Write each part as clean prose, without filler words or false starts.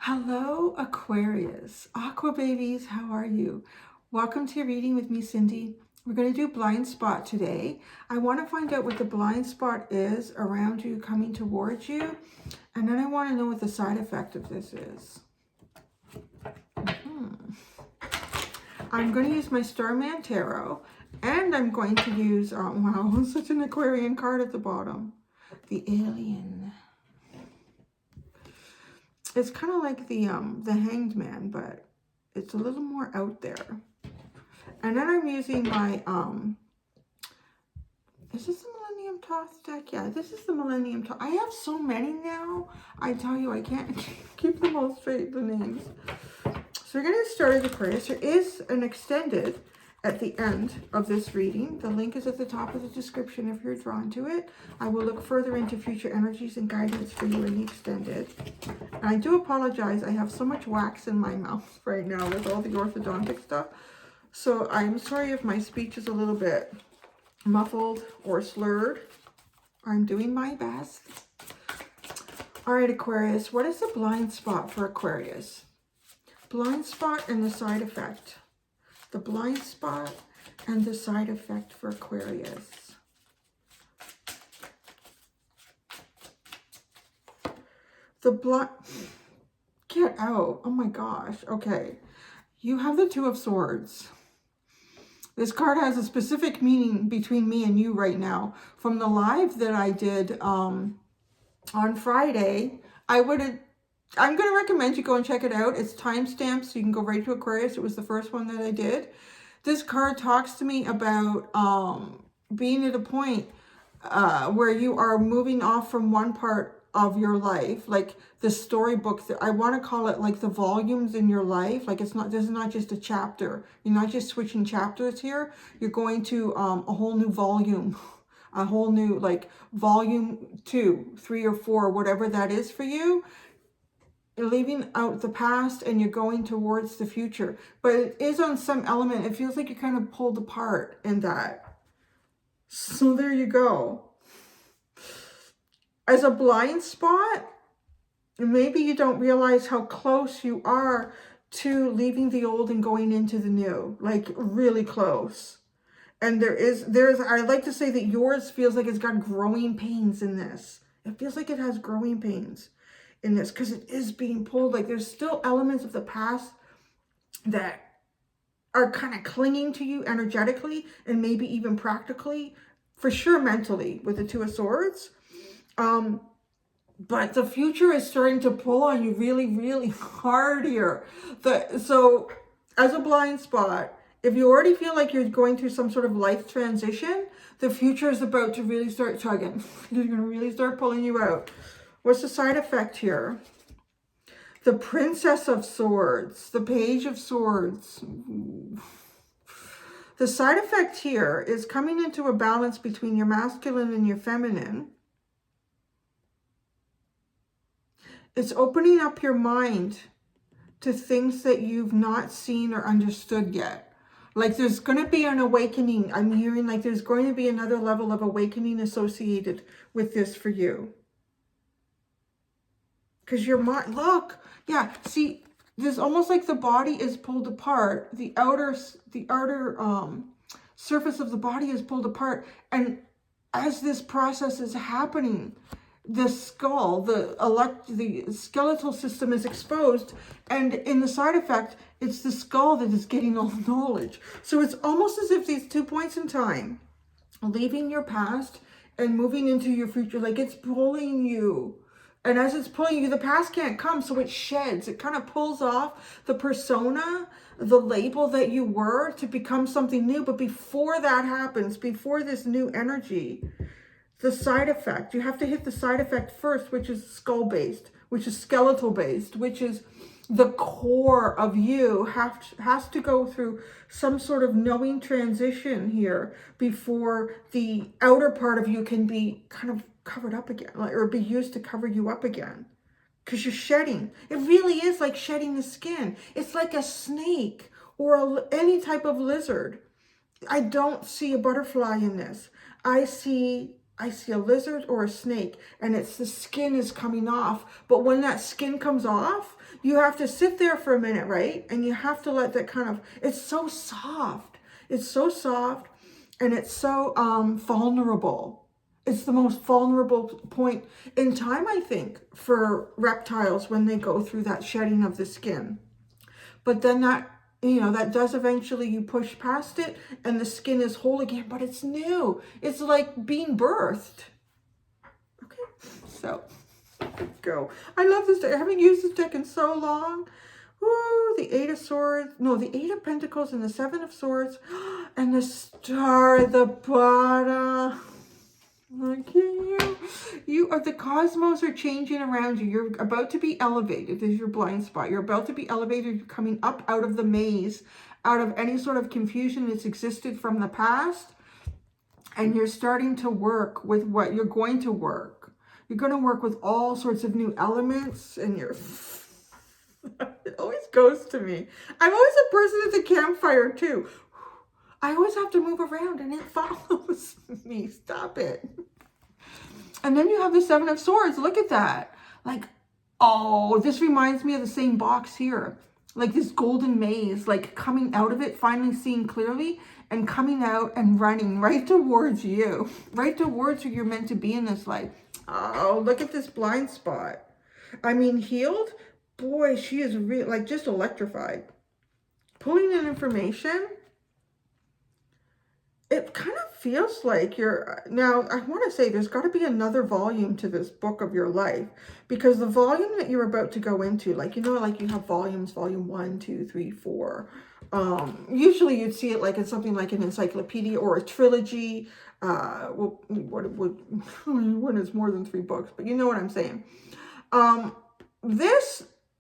Hello, Aquarius. Aqua babies, how are you? Welcome to your reading with me, Cindy. We're going to do blind spot today. I want to find out what the blind spot is around you, coming towards you. And then I want to know what the side effect of this is. I'm going to use my Starman Tarot. And I'm going to use, wow, such an Aquarian card at the bottom. The Alien. It's kind of like the Hanged Man, but it's a little more out there. And then I'm using my, is this the Millennium Toss deck? Yeah, this is the Millennium Toss. I have so many now. I tell you, I can't keep them all straight, the names. So we're going to start with Aquarius. There is an extended at the end of this reading. The link is at the top of the description if you're drawn to it. I will look further into future energies and guidance for you in the extended. And I do apologize. I have so much wax in my mouth right now with all the orthodontic stuff. So I'm sorry if my speech is a little bit muffled or slurred. I'm doing my best. All right, Aquarius, what is the blind spot for Aquarius? Blind spot and the side effect. The blind spot and the side effect for Aquarius. The blind... Get out. Oh my gosh. Okay. You have the Two of Swords. This card has a specific meaning between me and you right now. From the live that I did on Friday, I'm going to recommend you go and check it out. It's timestamped, so you can go right to Aquarius. It was the first one that I did. This card talks to me about being at a point where you are moving off from one part of your life, like the storybook. I want to call it like the volumes in your life. Like this is not just a chapter. You're not just switching chapters here. You're going to a whole new volume, a whole new like volume 2, 3, or 4, whatever that is for you. You're leaving out the past and you're going towards the future. But it is on some element. It feels like you're kind of pulled apart in that. So there you go. As a blind spot, maybe you don't realize how close you are to leaving the old and going into the new. Like really close. And I like to say that yours feels like it's got growing pains in this. It feels like it has growing pains in this because it is being pulled. Like there's still elements of the past that are kind of clinging to you energetically and maybe even practically, for sure mentally with the Two of Swords. But the future is starting to pull on you really, really hard here. So as a blind spot, if you already feel like you're going through some sort of life transition, the future is about to really start tugging. You're going to really start pulling you out. What's the side effect here? The Princess of Swords, the Page of Swords. The side effect here is coming into a balance between your masculine and your feminine. It's opening up your mind to things that you've not seen or understood yet. Like there's going to be an awakening. I'm hearing like there's going to be another level of awakening associated with this for you. Because your mind, look, yeah, see, there's almost like the body is pulled apart. The outer surface of the body is pulled apart. And as this process is happening, the skull, the skeletal system is exposed, and in the side effect, it's the skull that is getting all the knowledge. So it's almost as if these 2 points in time, leaving your past and moving into your future, like it's pulling you. And as it's pulling you, the past can't come, so it sheds. It kind of pulls off the persona, the label that you were to become something new. But before that happens, before this new energy, the side effect, you have to hit the side effect first, which is skull-based, which is skeletal-based, which is the core of you has to go through some sort of knowing transition here before the outer part of you can be kind of covered up again, or be used to cover you up again. Because you're shedding. It really is like shedding the skin. It's like a snake or any type of lizard. I don't see a butterfly in this. I see I see a lizard or a snake, and it's the skin is coming off. But when that skin comes off, you have to sit there for a minute, right? And you have to let that kind of, it's so soft. It's so soft, and it's so vulnerable. It's the most vulnerable point in time, I think, for reptiles when they go through that shedding of the skin. But then that, you know, that does eventually, you push past it and the skin is whole again, but it's new. It's like being birthed. Okay, so go. I love this deck. I haven't used this deck in so long. Ooh, the Eight of Swords. No, the Eight of Pentacles and the Seven of Swords. And the Star at the bottom. Look at you. You are, the cosmos are changing around you. You're about to be elevated. This is your blind spot. You're about to be elevated. You're coming up out of the maze, out of any sort of confusion that's existed from the past. And you're starting to work with what you're going to work. You're going to work with all sorts of new elements, and you're... It always goes to me. I'm always a person at the campfire too. I always have to move around and it follows me. Stop it. And then you have the Seven of Swords. Look at that. Like, oh, this reminds me of the same box here. Like this golden maze, like coming out of it, finally seeing clearly, and coming out and running right towards you. Right towards who you're meant to be in this life. Oh, look at this blind spot. I mean, healed. Boy, she is really, like, just electrified. Pulling in information. It kind of feels like you're... Now, I want to say there's got to be another volume to this book of your life. Because the volume that you're about to go into, like, you know, like you have volumes, volume 1, 2, 3, 4. Usually you'd see it like in something like an encyclopedia or a trilogy. Well, when it's more than 3 books, but you know what I'm saying.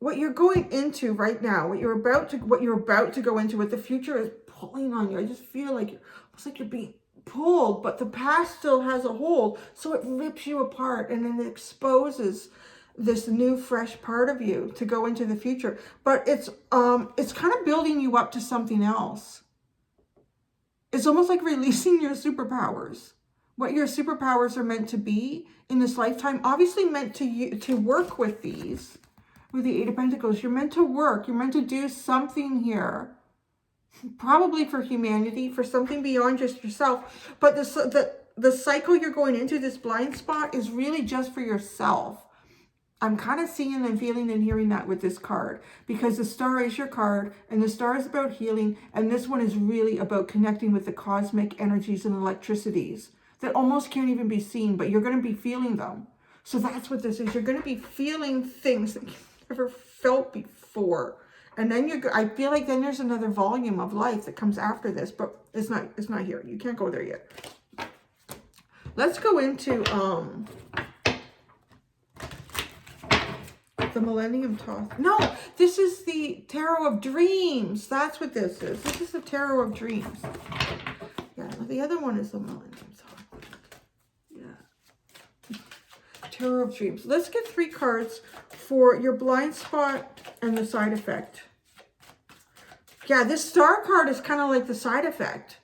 What you're going into right now, what you're about to go into, what the future is pulling on you. I just feel like it's like you're being pulled, but the past still has a hold, so it rips you apart and then it exposes this new, fresh part of you to go into the future. But it's kind of building you up to something else. It's almost like releasing your superpowers. What your superpowers are meant to be in this lifetime, obviously meant to work with these. With the Eight of Pentacles, you're meant to work. You're meant to do something here. Probably for humanity, for something beyond just yourself. But the cycle you're going into, this blind spot, is really just for yourself. I'm kind of seeing and feeling and hearing that with this card. Because the Star is your card, and the Star is about healing, and this one is really about connecting with the cosmic energies and electricities that almost can't even be seen, but you're going to be feeling them. So that's what this is. You're going to be feeling things that you've never felt before. And then I feel like then there's another volume of life that comes after this, but it's not here. You can't go there yet. Let's go into the Millennium Toss. No, this is the Tarot of Dreams. That's what this is. This is the Tarot of Dreams. Yeah, the other one is the Millennium Toss. Yeah. Tarot of Dreams. Let's get 3 cards for your blind spot and the side effect. Yeah, this Star card is kind of like the side effect.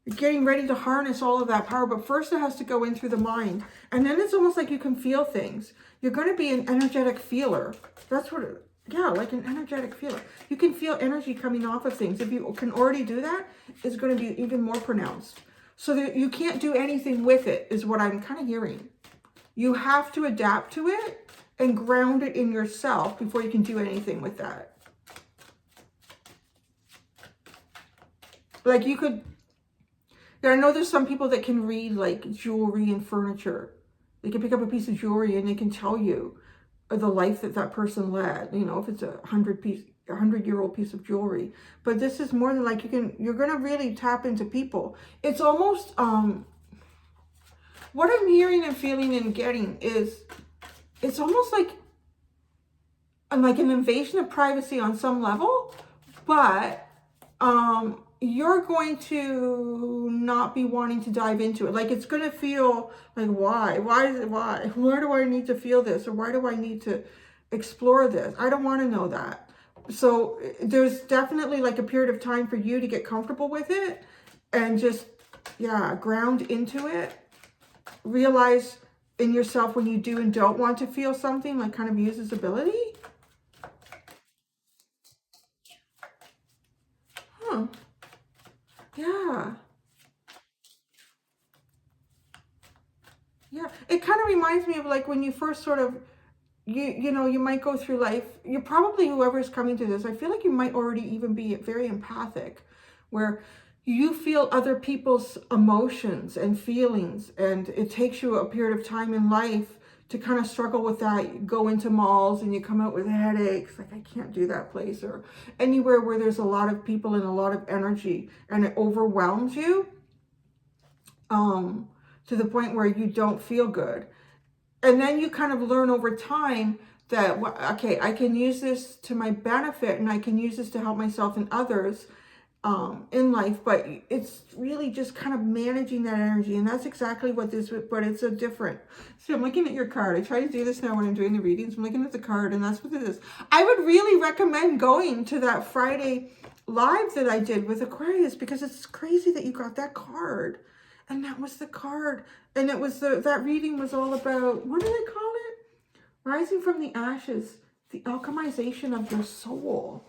You're getting ready to harness all of that power, but first it has to go in through the mind. And then it's almost like you can feel things. You're going to be an energetic feeler. That's what it, yeah, like an energetic feeler. You can feel energy coming off of things. If you can already do that, it's going to be even more pronounced. So that you can't do anything with it, is what I'm kind of hearing. You have to adapt to it and ground it in yourself before you can do anything with that. Like you could, I know there's some people that can read like jewelry and furniture. They can pick up a piece of jewelry and they can tell you the life that that person led. You know, if it's a 100-year-old piece of jewelry. But this is more than like you're going to really tap into people. It's almost, what I'm hearing and feeling and getting is, it's almost like an invasion of privacy on some level, but you're going to not be wanting to dive into it. Like it's going to feel like, why do I need to feel this? Or why do I need to explore this? I don't want to know that. So there's definitely like a period of time for you to get comfortable with it and just, yeah, ground into it. realize in yourself when you do and don't want to feel something, like kind of use this ability. Huh. Yeah. Yeah. It kind of reminds me of like when you first sort of, you know, you might go through life, you're probably, whoever's coming to this, I feel like you might already even be very empathic, where you feel other people's emotions and feelings, and it takes you a period of time in life to kind of struggle with that. You go into malls and you come out with headaches, like I can't do that place, or anywhere where there's a lot of people and a lot of energy, and it overwhelms you to the point where you don't feel good. And then you kind of learn over time that, okay, I can use this to my benefit, and I can use this to help myself and others in life, but it's really just kind of managing that energy. And that's exactly what this, but it's a different. So I'm looking at your card. I try to do this now when I'm doing the readings. I'm looking at the card, and that's what it is. I would really recommend going to that Friday live that I did with Aquarius, because it's crazy that you got that card. And that was the card. And it was that reading was all about, what do they call it? Rising from the ashes, the alchemization of your soul.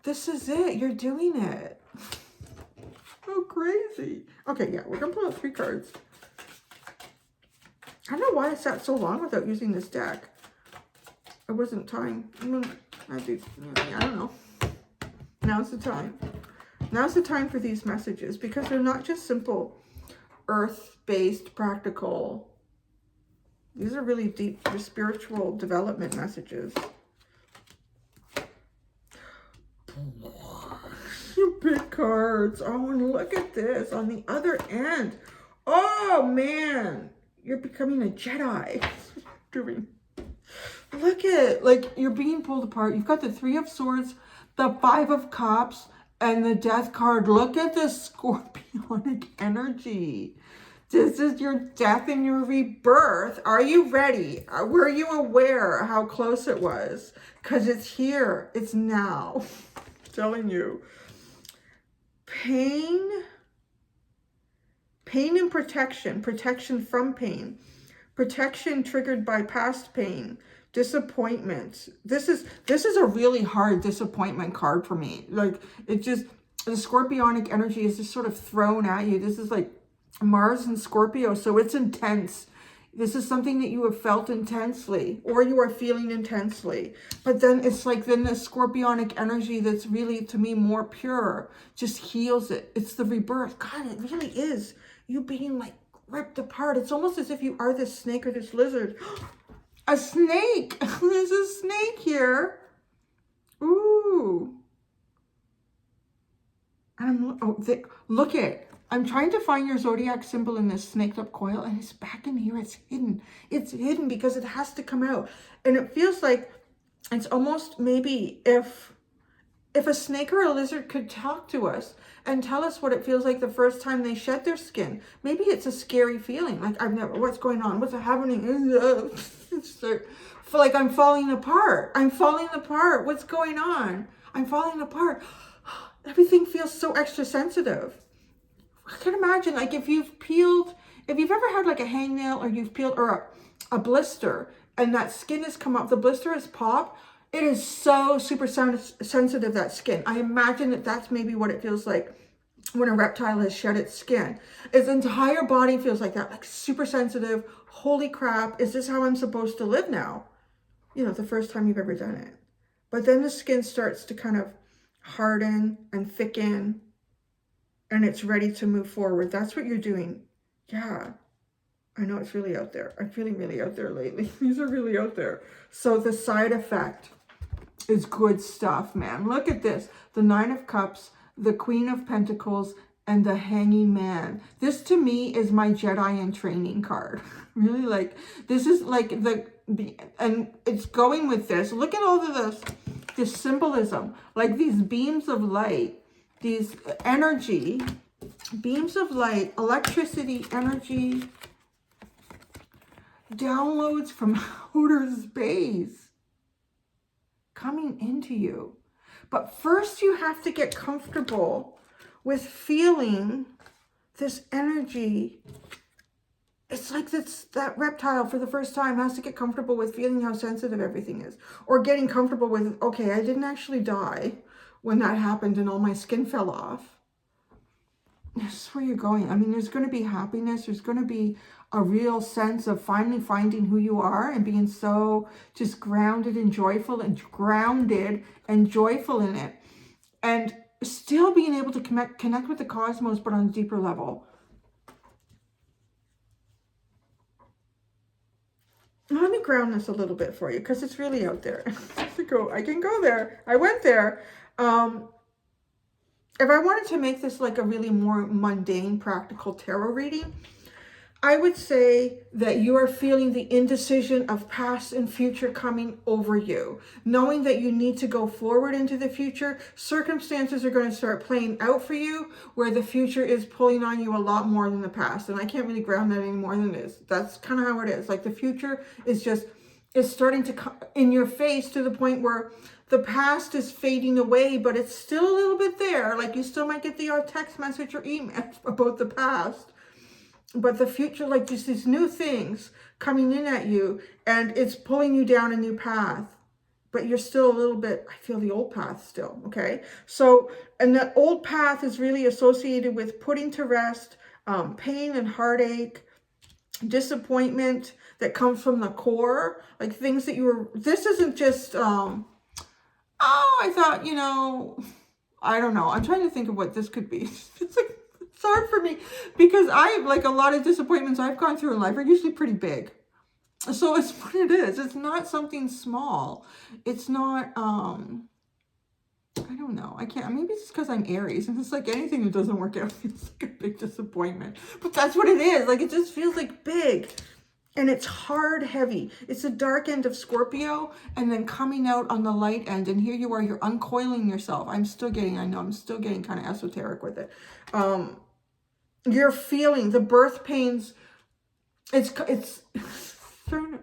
This is it. You're doing it. So crazy. Okay, yeah, we're going to pull out 3 cards. I don't know why I sat so long without using this deck. It wasn't time. I don't know. Now's the time. Now's the time for these messages, because they're not just simple earth-based, practical. These are really deep, spiritual development messages. Big cards. Oh, and look at this on the other end. Oh man, you're becoming a Jedi. Doing. Look at, like, you're being pulled apart. You've got the 3 of Swords, the 5 of Cups, and the Death card. Look at this scorpionic energy. This is your death and your rebirth. Are you ready? Were you aware how close it was? Because it's here. It's now. I'm telling you. Pain and protection. Protection from pain. Protection triggered by past pain. Disappointment. This is a really hard disappointment card for me. Like, it just, the scorpionic energy is just sort of thrown at you. This is like Mars and Scorpio, so it's intense. This is something that you have felt intensely, or you are feeling intensely. But then it's like, then the scorpionic energy that's really, to me, more pure, just heals it. It's the rebirth. God, it really is. You being like ripped apart. It's almost as if you are this snake or this lizard. A snake. There's a snake here. Ooh. Look at. I'm trying to find your zodiac symbol in this snaked up coil, and it's back in here. It's hidden. It's hidden because it has to come out. And it feels like it's almost maybe if a snake or a lizard could talk to us and tell us what it feels like the first time they shed their skin. Maybe it's a scary feeling. Like, what's going on? What's happening? It's like I'm falling apart. I'm falling apart. What's going on? I'm falling apart. Everything feels so extra sensitive. I can imagine, like, if you've ever had like a hangnail, or you've peeled, or a blister, and that skin has come up, the blister has popped. It is so super sensitive, that skin. I imagine that that's maybe what it feels like when a reptile has shed its skin. Its entire body feels like that, like super sensitive. Holy crap, is this how I'm supposed to live now? You know, the first time you've ever done it. But then the skin starts to kind of harden and thicken, and it's ready to move forward. That's what you're doing. Yeah. I know it's really out there. I'm feeling really out there lately. These are really out there. So the side effect is good stuff, man. Look at this. The 9 of Cups, the Queen of Pentacles, and the Hanging Man. This to me is my Jedi in training card. Really, like, this is like and it's going with this. Look at all of this symbolism, like these beams of light, these energy, beams of light, electricity, energy, downloads from outer space coming into you. But first you have to get comfortable with feeling this energy it's like that reptile for the first time has to get comfortable with feeling how sensitive everything is, or getting comfortable with, okay, I didn't actually die when that happened and all my skin fell off. This is where you're going. I mean, there's going to be happiness. There's going to be a real sense of finally finding who you are and being so just grounded and joyful and joyful in it. And still being able to connect with the cosmos, but on a deeper level. Let me ground this a little bit for you, because it's really out there. I can go there. I went there. If I wanted to make this like a really more mundane, practical tarot reading, I would say that you are feeling the indecision of past and future coming over you. Knowing that you need to go forward into the future, circumstances are going to start playing out for you where the future is pulling on you a lot more than the past. And I can't really ground that any more than this. That's kind of how it is. Like the future is starting to come in your face to the point where the past is fading away, but it's still a little bit there. Like you still might get the odd text message or email about the past. But the future, like just these new things coming in at you, and it's pulling you down a new path. But you're still a little bit, I feel the old path still, okay? So, and that old path is really associated with putting to rest pain and heartache, disappointment that comes from the core, like things that you were, this isn't just, oh, I thought, I don't know. I'm trying to think of what this could be. It's hard for me because like a lot of disappointments I've gone through in life are usually pretty big. So it's what it is. It's not something small. It's not, I don't know. I can't, maybe it's because I'm Aries and it's like anything that doesn't work out feels like a big disappointment. But that's what it is. Like it just feels like big. And it's hard, heavy. It's the dark end of Scorpio and then coming out on the light end. And here you are, you're uncoiling yourself. I'm still getting kind of esoteric with it. You're feeling the birth pains. It's I don't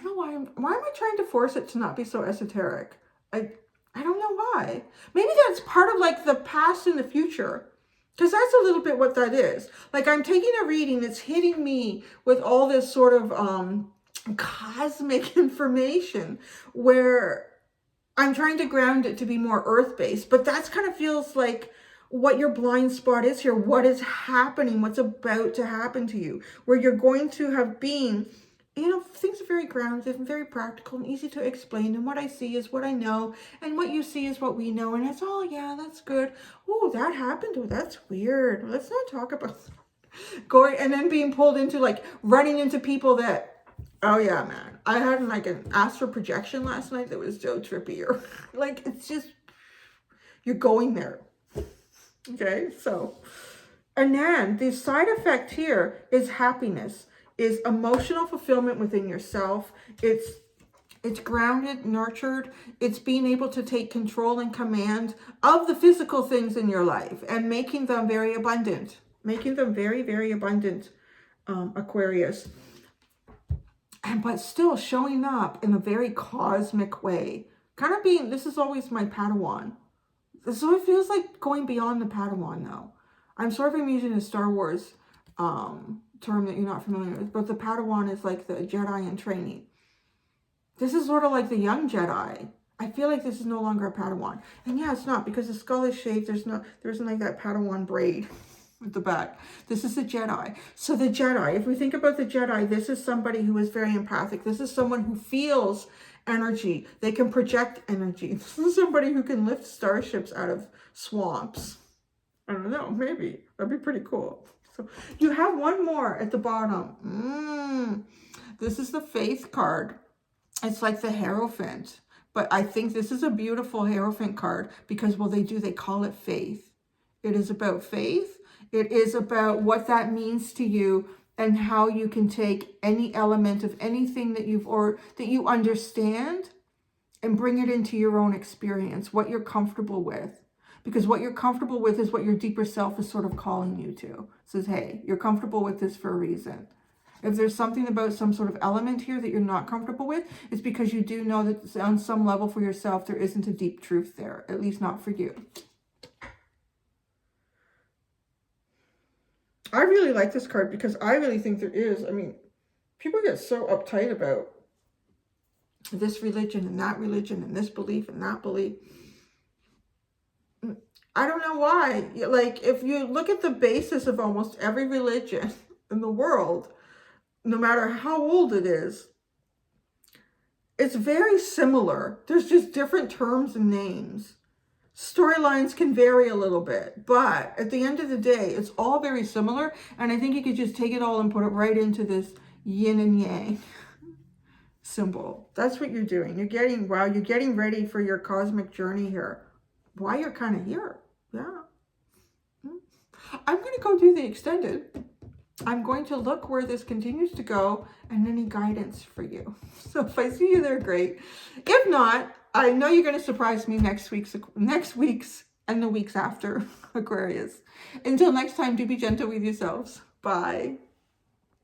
know why am I trying to force it to not be so esoteric? I don't know why. Maybe that's part of like the past and the future. Because that's a little bit what that is. Like I'm taking a reading that's hitting me with all this sort of cosmic information where I'm trying to ground it to be more earth-based. But that's kind of feels like what your blind spot is here. What is happening? What's about to happen to you? Where you're going to have been, things are very grounded and very practical and easy to explain. And what I see is what I know. And what you see is what we know. And it's, oh, yeah, that's good. Oh, that happened. Oh, that's weird. Let's not talk about going and then being pulled into like running into people that, oh, yeah, man. I had like an astral projection last night that was so trippy. Or like, it's just, you're going there. Okay, so, and then the side effect here is happiness, is emotional fulfillment within yourself. It's grounded, nurtured. It's being able to take control and command of the physical things in your life and making them very abundant, making them very, very abundant, Aquarius. But still showing up in a very cosmic way. Kind of being, this is always my Padawan. So it feels like going beyond the Padawan though. I'm sorry if I'm using a Star Wars term that you're not familiar with, but the Padawan is like the Jedi in training. This is sort of like the young Jedi. I feel like this is no longer a Padawan. And yeah, it's not, because the skull is shaved. There isn't like that Padawan braid at the back. This is a Jedi. So the Jedi, if we think about the Jedi, this is somebody who is very empathic. This is someone who feels energy. They can project energy. This is somebody who can lift starships out of swamps. I don't know, maybe. That'd be pretty cool. So you have one more at the bottom. This is the Faith card. It's like the Hierophant. But I think this is a beautiful Hierophant card because, well, they call it faith. It is about faith. It is about what that means to you and how you can take any element of anything that you understand and bring it into your own experience, what you're comfortable with. Because what you're comfortable with is what your deeper self is sort of calling you to. It says, hey, you're comfortable with this for a reason. If there's something about some sort of element here that you're not comfortable with, it's because you do know that on some level for yourself, there isn't a deep truth there, at least not for you. I really like this card because I really think there is, I mean, people get so uptight about this religion and this belief and that belief. I don't know why. Like, if you look at the basis of almost every religion in the world, no matter how old it is, it's very similar. There's just different terms and names. Storylines can vary a little bit, but at the end of the day, it's all very similar. And I think you could just take it all and put it right into this yin and yang symbol. That's what you're doing. You're getting, wow, you're getting ready for your cosmic journey here. Why you're kind of here. Yeah. I'm going to go do the extended. I'm going to look where this continues to go and any guidance for you. So if I see you there, great. If not, I know you're going to surprise me next week's and the weeks after, Aquarius. Until next time, do be gentle with yourselves. Bye.